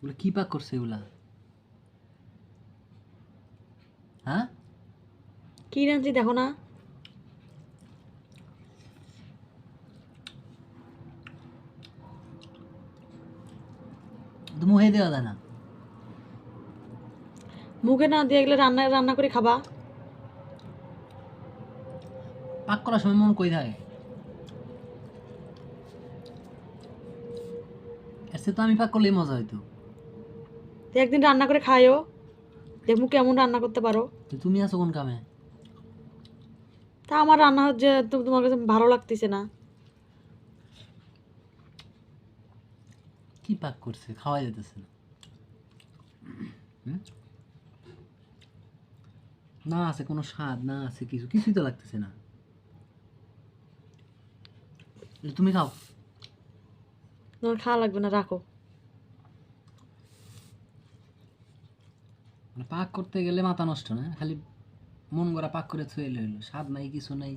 ওগুলো কি পাক করছে এগুলা? হ্যাঁ, কি রাঁধছি দেখো না? তো মুখে দেওয়া যায় না? মুখে না দিয়ে গেলে রান্না রান্না করে খাবা। পাক করার সময় মন কই থাকে? এসে তো আমি পাক করলেই মজা হইতো। তো একদিন রান্না করে খাইও, দেখবো কেমন রান্না করতে পারো। তো তুমি আছো কোন কামে? তা আমার রান্না যে তোমার কাছে ভালো লাগতেছে না। কি পাক করছে খাওয়া যেতেছে না? হুম? না আছে কোনো স্বাদ, না আছে কিছু, কিছুই তো লাগতেছে না। তুমি খাও। তোমার খাওয়া লাগবে না, রাখো। মানে পাক করতে গেলে মাথা নষ্ট না, খালি মন গড়া পাক করে থুয়ে হইলো, স্বাদ নাই কিছু নাই।